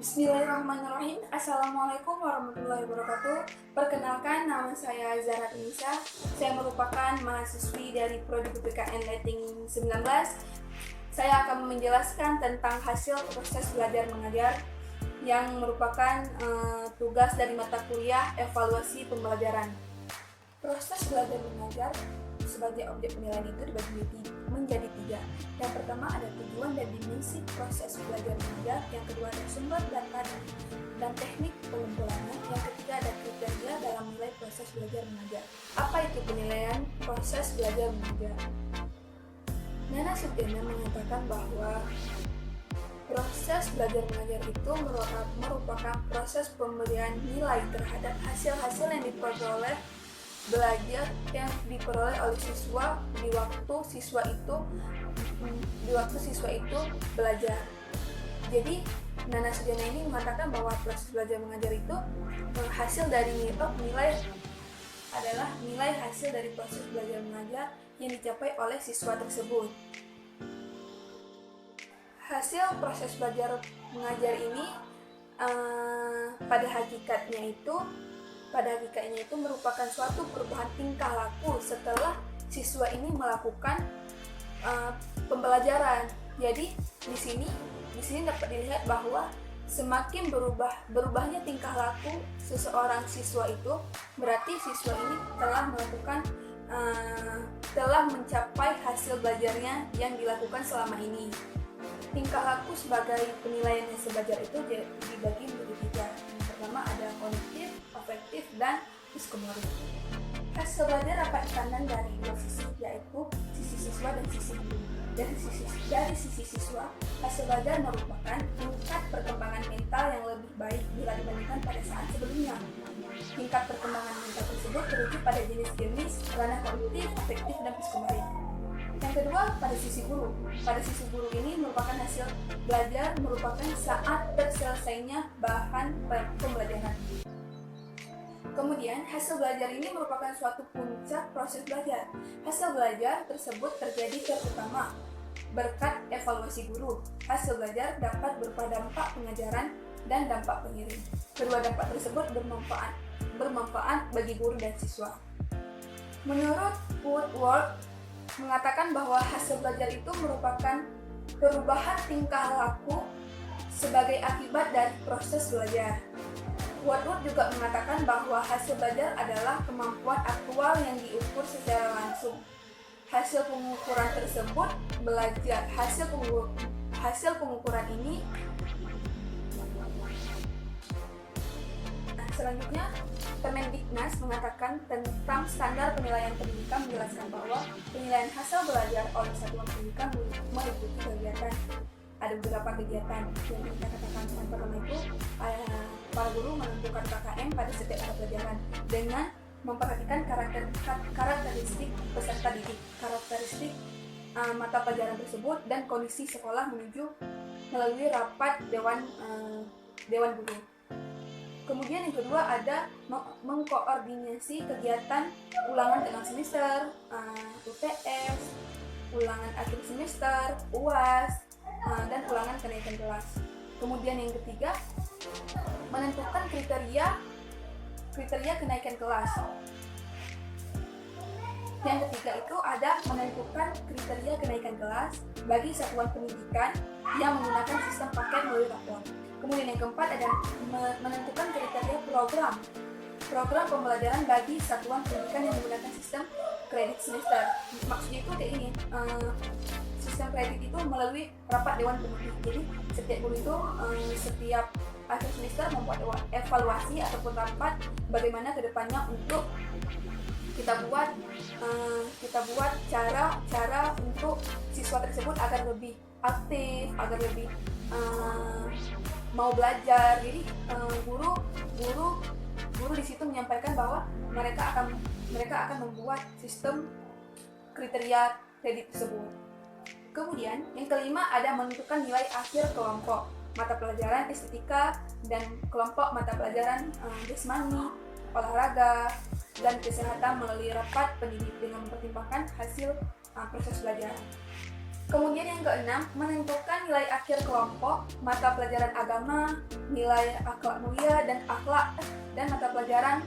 Bismillahirrahmanirrahim. Assalamualaikum warahmatullahi wabarakatuh. Perkenalkan, nama saya Zahra Nisa. Saya merupakan mahasiswi dari Prodi PPKN Lighting 19. Saya akan menjelaskan tentang hasil proses belajar mengajar yang merupakan tugas dari mata kuliah evaluasi pembelajaran. Proses belajar mengajar sebagai objek penilaian itu dibagi menjadi tiga. Yang pertama ada tujuan dan dimensi proses belajar mengajar, yang kedua ada sumber dan teknik pengumpulannya, yang ketiga ada kriteria dalam nilai proses belajar mengajar. Apa itu penilaian proses belajar mengajar? Nana Sutyana mengatakan bahwa proses belajar mengajar itu merupakan proses pemberian nilai terhadap hasil-hasil yang diperoleh belajar yang diperoleh oleh siswa di waktu siswa itu belajar. Jadi Nana Sutyana ini mengatakan bahwa proses belajar mengajar itu hasil dari nilai adalah nilai hasil dari proses belajar mengajar yang dicapai oleh siswa tersebut. Hasil proses belajar mengajar ini pada hakikatnya itu merupakan suatu perubahan tingkah laku setelah siswa ini melakukan pembelajaran. Jadi di sini dapat dilihat bahwa semakin berubahnya tingkah laku seseorang siswa itu, berarti siswa ini telah mencapai hasil belajarnya yang dilakukan selama ini. Tingkah laku sebagai penilaian hasil belajar itu dibagi menjadi tiga. Yang pertama ada kognitif, afektif, dan psikomotorik. Hasil belajar dapat dipandang dari dua sisi, yaitu sisi siswa dan sisi guru. Dari sisi siswa, hasil belajar merupakan tingkat perkembangan mental yang lebih baik bila dibandingkan pada saat sebelumnya. Tingkat perkembangan mental tersebut terujuk pada jenis-jenis ranah kognitif, afektif, dan psikomotorik. Yang kedua, pada sisi guru. Pada sisi guru ini merupakan hasil belajar merupakan saat terselesainya bahan pembelajaran. Kemudian, hasil belajar ini merupakan suatu puncak proses belajar. Hasil belajar tersebut terjadi terutama berkat evaluasi guru. Hasil belajar dapat berupa dampak pengajaran dan dampak pengiring. Kedua dampak tersebut bermanfaat bagi guru dan siswa. Menurut Woodward mengatakan bahwa hasil belajar itu merupakan perubahan tingkah laku sebagai akibat dari proses belajar. Woodward juga mengatakan bahwa hasil belajar adalah kemampuan aktual yang diukur secara langsung. Hasil pengukuran tersebut hasil pengukuran ini. Selanjutnya, Kemendiknas mengatakan tentang standar penilaian pendidikan menjelaskan bahwa penilaian hasil belajar oleh satuan pendidikan meliputi kegiatan. Ada beberapa kegiatan yang kita katakan. Yang pertama itu para guru menentukan KKM pada setiap mata pelajaran dengan memperhatikan karakteristik peserta didik, karakteristik mata pelajaran tersebut, dan kondisi sekolah melalui rapat dewan guru. Kemudian yang kedua ada mengkoordinasi kegiatan ulangan tengah semester, UTS, ulangan akhir semester, UAS, dan ulangan kenaikan kelas. Kemudian yang ketiga, menentukan kriteria kenaikan kelas. Yang ketiga itu ada menentukan kriteria kenaikan kelas bagi satuan pendidikan yang menggunakan sistem paket melalui rapor. Kemudian yang keempat ada menentukan kriteria program pembelajaran bagi satuan pendidikan yang menggunakan sistem kredit semester. Maksudnya itu kayak ini, sistem kredit itu melalui rapat dewan pendidik. Jadi setiap guru itu setiap akhir semester membuat evaluasi ataupun rapat bagaimana kedepannya untuk kita buat cara untuk siswa tersebut agar lebih aktif, agar lebih mau belajar. Jadi guru di situ menyampaikan bahwa mereka akan membuat sistem kriteria kredit tersebut. Kemudian yang kelima ada menentukan nilai akhir kelompok mata pelajaran estetika dan kelompok mata pelajaran jasmani, olahraga, dan kesehatan melalui rapat pendidik dengan mempertimbangkan hasil proses belajar. Kemudian yang keenam, menentukan nilai akhir kelompok, mata pelajaran agama, nilai akhlak mulia dan mata pelajaran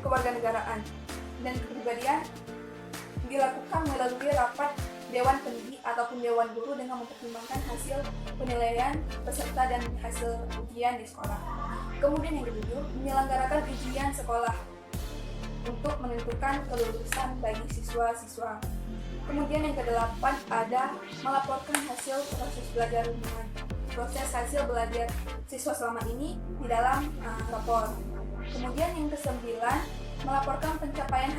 kewarganegaraan dan kepribadian dilakukan melalui rapat Dewan Pendidik ataupun Dewan Guru dengan mempertimbangkan hasil penilaian peserta dan hasil ujian di sekolah. Kemudian yang ketujuh, menyelenggarakan ujian sekolah untuk menentukan kelulusan bagi siswa-siswa. Kemudian yang kedelapan ada melaporkan hasil proses belajar lingkungan, proses hasil belajar siswa selama ini di dalam rapor. Kemudian yang kesembilan, melaporkan pencapaian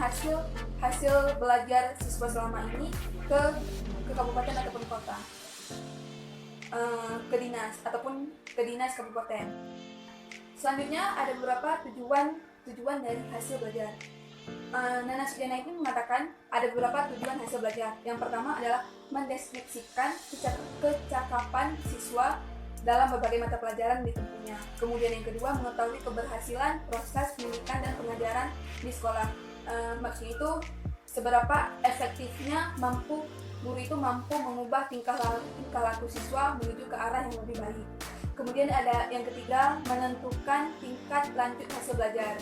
hasil belajar siswa selama ini ke kabupaten ataupun kota, ke dinas kabupaten. Selanjutnya ada beberapa tujuan dari hasil belajar. Nana Sujana ini mengatakan ada beberapa tujuan hasil belajar. Yang pertama adalah mendeskripsikan kecakapan siswa dalam berbagai mata pelajaran ditempuhnya. Kemudian yang kedua, mengetahui keberhasilan proses pendidikan dan pengajaran di sekolah. Maksudnya itu seberapa efektifnya guru itu mampu mengubah tingkah laku siswa menuju ke arah yang lebih baik. Kemudian ada yang ketiga, menentukan tingkat lanjut hasil belajar.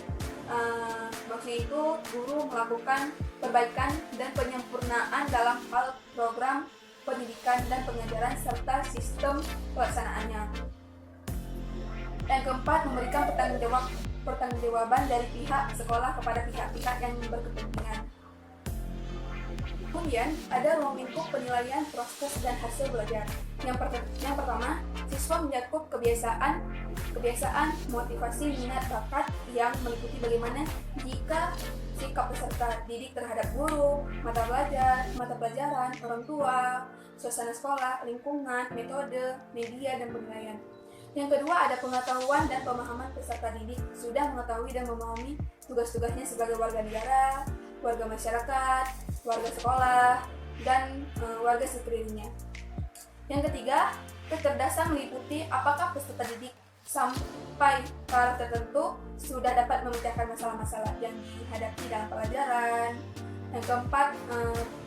Maksudnya itu guru melakukan perbaikan dan penyempurnaan dalam hal program pendidikan dan pengajaran serta sistem pelaksanaannya. Yang keempat, memberikan pertanggungjawaban dari pihak sekolah kepada pihak-pihak yang berkepentingan. Kemudian ada ruang lingkup penilaian proses dan hasil belajar. Yang pertama, siswa mencakup kebiasaan, motivasi, minat, bakat yang meliputi bagaimana jika sikap peserta didik terhadap guru, mata pelajaran, orang tua, suasana sekolah, lingkungan, metode, media, dan penilaian. Yang kedua ada pengetahuan dan pemahaman peserta didik sudah mengetahui dan memahami tugas-tugasnya sebagai warga negara, warga masyarakat, warga sekolah, dan warga sekelilingnya. Yang ketiga, kecerdasan meliputi apakah peserta didik sampai taraf tertentu sudah dapat memecahkan masalah-masalah yang dihadapi dalam pelajaran. Yang keempat,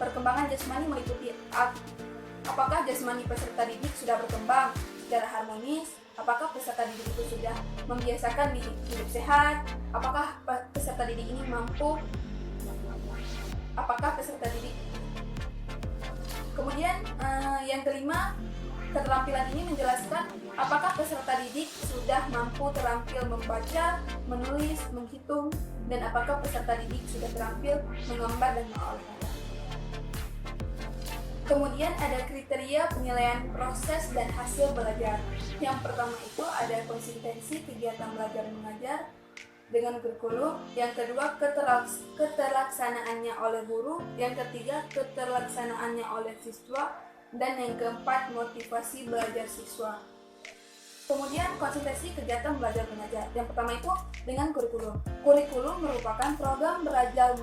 perkembangan jasmani meliputi apakah jasmani peserta didik sudah berkembang secara harmonis, apakah peserta didik itu sudah membiasakan hidup sehat, apakah peserta didik ini mampu, apakah peserta didik. Kemudian yang kelima, keterampilan ini menjelaskan apakah peserta didik sudah mampu terampil membaca, menulis, menghitung, dan apakah peserta didik sudah terampil menggambar dan mengolah. Kemudian ada kriteria penilaian proses dan hasil belajar. Yang pertama itu ada konsistensi kegiatan belajar mengajar dengan kurikulum. Yang kedua, keterlaksanaannya oleh guru. Yang ketiga, keterlaksanaannya oleh siswa. Dan yang keempat, motivasi belajar siswa. Kemudian konsistensi kegiatan belajar mengajar. Yang pertama itu dengan kurikulum. Kurikulum merupakan program belajar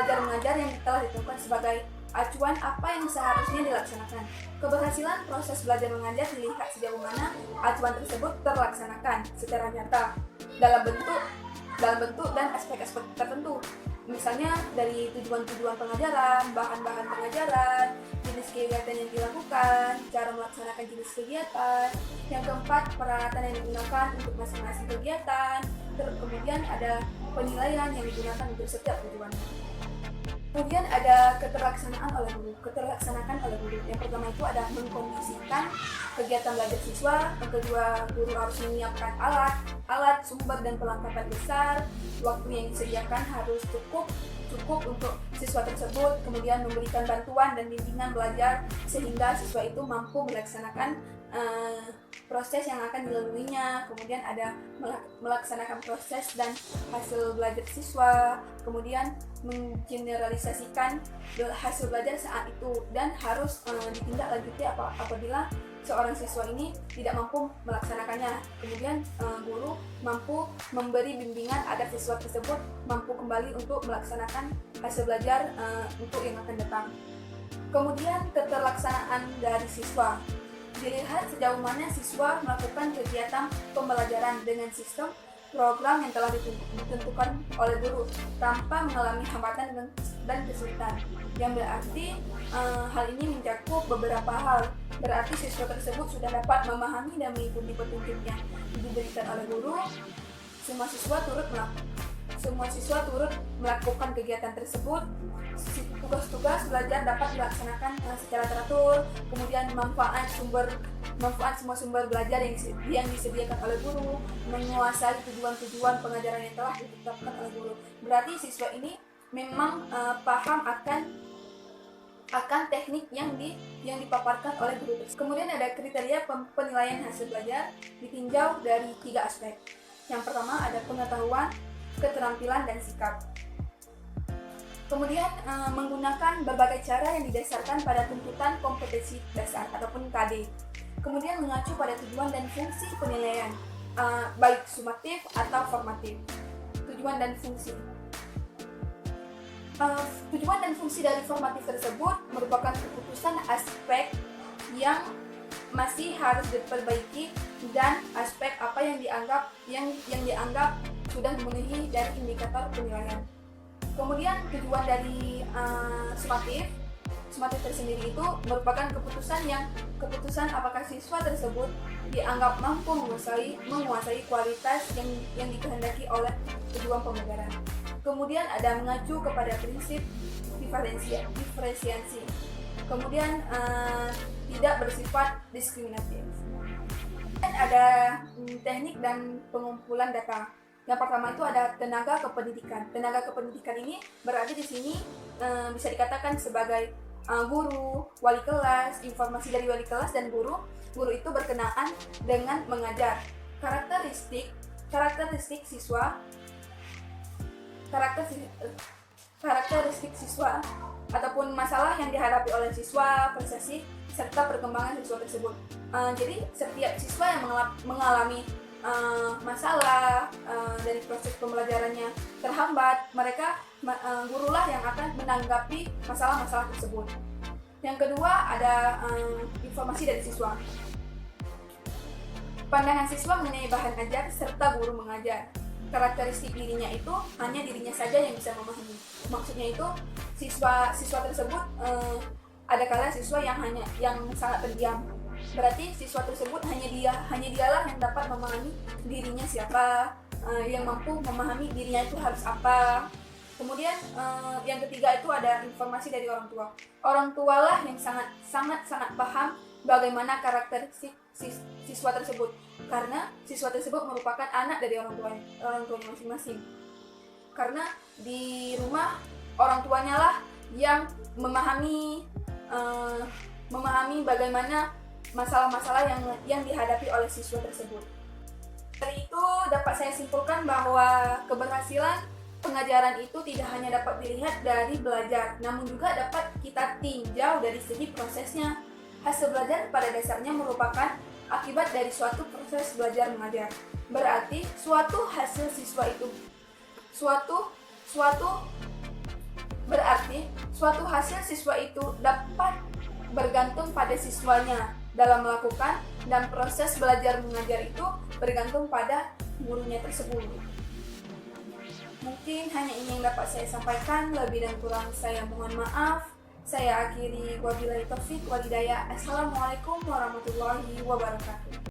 mengajar yang telah ditentukan sebagai acuan apa yang seharusnya dilaksanakan. Keberhasilan proses belajar mengajar dilihat sejauh mana acuan tersebut terlaksanakan secara nyata dalam bentuk dan aspek-aspek tertentu. Misalnya dari tujuan-tujuan pengajaran, bahan-bahan pengajaran, jenis kegiatan yang dilakukan, cara melaksanakan jenis kegiatan. Yang keempat, peralatan yang digunakan untuk masing-masing kegiatan. Kemudian ada penilaian yang digunakan untuk setiap tujuan. Kemudian ada keterlaksanaan oleh guru. Yang pertama itu ada mengkondisikan kegiatan belajar siswa. Yang kedua, guru harus menyiapkan alat, sumber dan perlengkapan besar. Waktu yang disediakan harus cukup untuk siswa tersebut. Kemudian memberikan bantuan dan bimbingan belajar sehingga siswa itu mampu melaksanakan proses yang akan dilaluinya. Kemudian ada melaksanakan proses dan hasil belajar siswa. Kemudian menggeneralisasikan hasil belajar saat itu dan harus ditindaklanjuti apabila seorang siswa ini tidak mampu melaksanakannya. Kemudian guru mampu memberi bimbingan agar siswa tersebut mampu kembali untuk melaksanakan hasil belajar untuk yang akan datang. Kemudian keterlaksanaan dari siswa. Dilihat sejauh mana siswa melakukan kegiatan pembelajaran dengan sistem program yang telah ditentukan oleh guru tanpa mengalami hambatan dan kesulitan. Yang berarti hal ini mencakup beberapa hal. Berarti siswa tersebut sudah dapat memahami dan mengikuti petunjuk yang diberikan oleh guru. Semua siswa turut melakukan kegiatan tersebut. Tugas-tugas belajar dapat dilaksanakan secara teratur. Kemudian manfaat semua sumber belajar yang disediakan oleh guru, menguasai tujuan-tujuan pengajaran yang telah ditetapkan oleh guru. Berarti siswa ini memang paham akan teknik yang dipaparkan oleh guru. Kemudian ada kriteria penilaian hasil belajar ditinjau dari 3 aspek. Yang pertama ada pengetahuan, keterampilan, dan sikap. Kemudian menggunakan berbagai cara yang didasarkan pada tuntutan kompetensi dasar ataupun KD. Kemudian mengacu pada tujuan dan fungsi penilaian, baik sumatif atau formatif. Tujuan dan fungsi dari formatif tersebut merupakan keputusan aspek yang masih harus diperbaiki dan aspek apa yang dianggap sudah memenuhi dari indikator penilaian. Kemudian tujuan dari sumatif tersendiri itu merupakan keputusan apakah siswa tersebut dianggap mampu menguasai kualitas yang dikehendaki oleh tujuan pembelajaran. Kemudian ada mengacu kepada prinsip diferensiasi. Kemudian tidak bersifat diskriminatif. Dan ada teknik dan pengumpulan data. Yang pertama itu ada tenaga kependidikan. Tenaga kependidikan ini berarti di sini bisa dikatakan sebagai guru, wali kelas, informasi dari wali kelas dan guru. Guru itu berkenaan dengan mengajar. Karakteristik siswa ataupun masalah yang dihadapi oleh siswa, prestasi serta perkembangan siswa tersebut. Jadi setiap siswa yang mengalami masalah dari proses pembelajarannya terhambat, gurulah yang akan menanggapi masalah-masalah tersebut. Yang kedua ada informasi dari siswa. Pandangan siswa mengenai bahan ajar serta guru mengajar. Karakteristik dirinya itu hanya dirinya saja yang bisa memahami. Maksudnya itu siswa tersebut ada kala siswa yang sangat pendiam. Berarti siswa tersebut hanya dialah yang dapat memahami dirinya siapa, yang mampu memahami dirinya itu harus apa. Kemudian yang ketiga itu ada informasi dari orang tua. Orang tualah yang sangat paham bagaimana karakteristik siswa tersebut, karena siswa tersebut merupakan anak dari orang tuanya masing-masing. Karena di rumah orang tuanya lah yang memahami bagaimana masalah-masalah yang dihadapi oleh siswa tersebut. Dari itu dapat saya simpulkan bahwa keberhasilan pengajaran itu tidak hanya dapat dilihat dari belajar, namun juga dapat kita tinjau dari segi prosesnya. Hasil belajar pada dasarnya merupakan akibat dari suatu proses belajar mengajar. Berarti suatu hasil siswa itu dapat bergantung pada siswanya dalam melakukan, dan proses belajar mengajar itu bergantung pada gurunya tersebut. Mungkin hanya ini yang dapat saya sampaikan, lebih dan kurang saya mohon maaf. Saya akhiri, wabillahi taufik wal hidayah. Assalamualaikum warahmatullahi wabarakatuh.